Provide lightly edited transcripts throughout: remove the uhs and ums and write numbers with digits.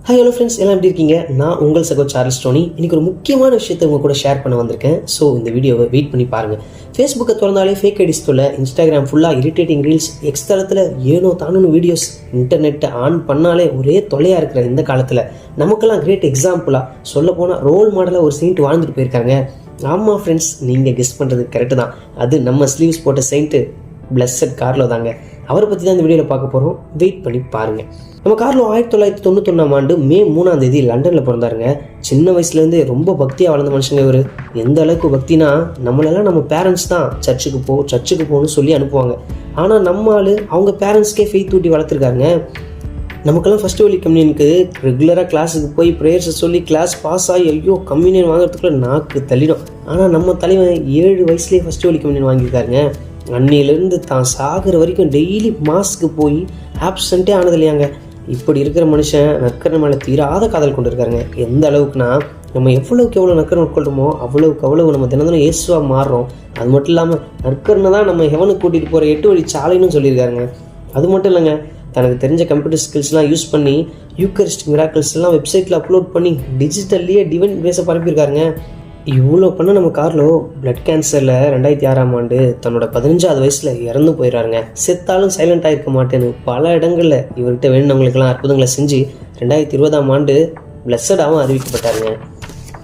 Hi hello friends, எல்லாம் எப்படி இருக்கீங்க? நான் உங்கள் சகோ சார்ல்ஸ் டோனி. இன்றைக்கி ஒரு முக்கியமான விஷயத்தை உங்கள் கூட ஷேர் பண்ண வந்திருக்கேன். ஸோ இந்த வீடியோவை வெயிட் பண்ணி பாருங்கள். ஃபேஸ்புக்கை திறந்தாலே ஃபேக் ஐடிஸ் தொல்ல, இன்ஸ்டாகிராம் ஃபுல்லாக இரிட்டேட்டிங் ரீல்ஸ், எக்ஸ் தளத்தில் ஏனோ தானுன்னு வீடியோஸ், இன்டர்நெட்டை ஆன் பண்ணாலே ஒரே தொல்லையாக இருக்கிற இந்த காலத்தில் நமக்கெல்லாம் கிரேட் எக்ஸாம்பிளாக சொல்லப்போனால் ரோல் மாடலாக ஒரு செயின்ட் வாழ்ந்துட்டு போயிருக்காங்க. ஆமாம் ஃப்ரெண்ட்ஸ், நீங்கள் கெஸ் பண்ணுறது கரெக்டு தான். அது நம்ம ஸ்லீவ்ஸ் போட்ட செயின்ட்டு பிளஸ்ஸட் கார்லோ தாங்க. அவரை பற்றி தான் இந்த வீடியோவில் பார்க்க போகிறோம். வெயிட் பண்ணி பாருங்கள். நம்ம கார்லோ 1991 மே 3 லண்டனில் பிறந்தாருங்க. சின்ன வயசுலேருந்து ரொம்ப பக்தியாக வளர்ந்த மனுஷங்க இவர். எந்த அளவுக்கு பக்தினா, நம்மளெல்லாம் நம்ம பேரண்ட்ஸ் தான் சர்ச்சுக்கு போகணும்னு சொல்லி அனுப்புவாங்க. ஆனால் நம்ம ஆள் அவங்க பேரண்ட்ஸ்க்கே ஃபெய்த் ஊட்டி வளர்த்துருக்காங்க. நமக்கெல்லாம் ஃபஸ்ட் ஹோலி கம்யூனியனுக்கு ரெகுலராக கிளாஸுக்கு போய் ப்ரேயர்ஸை சொல்லி கிளாஸ் பாஸ் ஆகி ஐயோ கம்யூனியன் வாங்குறதுக்குள்ள நாக்கு தள்ளிடும். ஆனால் நம்ம தலைவன் 7 வயசுலேயே ஃபஸ்ட் ஹோலி கம்யூனியன் வாங்கியிருக்காருங்க. அன்னையிலேருந்து தான் சாகிற வரைக்கும் டெய்லி மாஸ்க்கு போய் ஆப்சண்ட்டே ஆனது இல்லையாங்க. இப்படி இருக்கிற மனுஷன் நற்கரணை மேலே தீராத காதல் கொண்டு இருக்காருங்க. எந்த அளவுக்குனா, நம்ம எவ்வளோ நற்கரணை உட்கொள்கிறோமோ அவ்வளவு நம்ம தினம் இயேசுவாக மாறுறோம். அது மட்டும் இல்லாமல் நற்கரணை தான் நம்ம ஹெவனுக்கு கூட்டிகிட்டு போகிற 8 வழி சாலைன்னு சொல்லியிருக்காருங்க. அது மட்டும் இல்லைங்க, தனக்கு தெரிஞ்ச கம்ப்யூட்டர் ஸ்கில்ஸ்லாம் யூஸ் பண்ணி யூக்கரிஸ்ட் மிராக்கிள்ஸ்லாம் வெப்சைட்டில் அப்லோட் பண்ணி டிஜிட்டல்லையே டிவைன் கிரேஸை பரப்பியிருக்காருங்க. இவ்வளோ பண்ண நம்ம கார்லோ பிளட் கேன்சரில் 2006 தன்னோட 15வது வயசில் இறந்து போயிடறாருங்க. செத்தாலும் சைலண்ட் ஆகிருக்க மாட்டேன்னு பல இடங்களில் இவர்கிட்ட வேணுனவங்களுக்கெல்லாம் அற்புதங்களை செஞ்சு 2020 பிளஸடாகவும் அறிவிக்கப்பட்டாருங்க.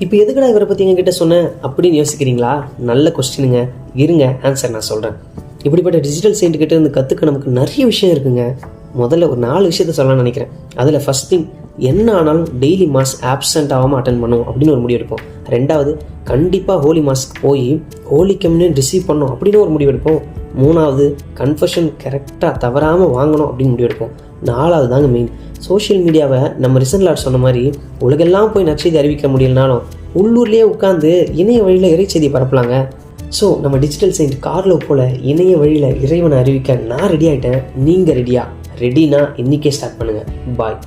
இப்போ எதுக்கடா இவரை பற்றி எங்ககிட்ட சொன்னேன் அப்படின்னு யோசிக்கிறீங்களா? நல்ல கொஸ்டினுங்க. இருங்க, ஆன்சர் நான் சொல்கிறேன். இப்படிப்பட்ட டிஜிட்டல் செயின்ட் கிட்ட இருந்து கற்றுக்க நமக்கு நிறைய விஷயம் இருக்குங்க. முதல்ல ஒரு 4 விஷயத்த சொல்லலாம்னு நினைக்கிறேன். அதில் ஃபர்ஸ்ட் திங், என்ன ஆனாலும் டெய்லி மாஸ் ஆப்சண்ட் ஆகாமல் அட்டன் பண்ணும் அப்படின்னு ஒரு முடிவு எடுப்போம். 2வது, கண்டிப்பாக ஹோலி மாஸ்க்கு போய் ஹோலி கம்யூனியன் ரிசீவ் பண்ணோம் அப்படின்னு ஒரு முடிவு எடுப்போம். 3வது, கன்ஃபெஷன் கரெக்டாக தவறாமல் வாங்கணும் அப்படின்னு முடிவு எடுப்போம். 4வது தாங்க மெயின், சோஷியல் மீடியாவை நம்ம ரிசன்லாட் சொன்ன மாதிரி உலகெல்லாம் போய் நற்செய்தி அறிவிக்க முடியலனாலும் உள்ளூர்லேயே உட்காந்து இணைய வழியில் இறைச்செய்தி பரப்பலாங்க. ஸோ நம்ம டிஜிட்டல் செயின்ட் கார்லோ போல் இணைய வழியில் இறைவனை அறிவிக்க நான் ரெடி ஆகிட்டேன். நீங்கள் ரெடியா? ரெடினா இன்றைக்கே ஸ்டார்ட் பண்ணுங்கள். பாய்.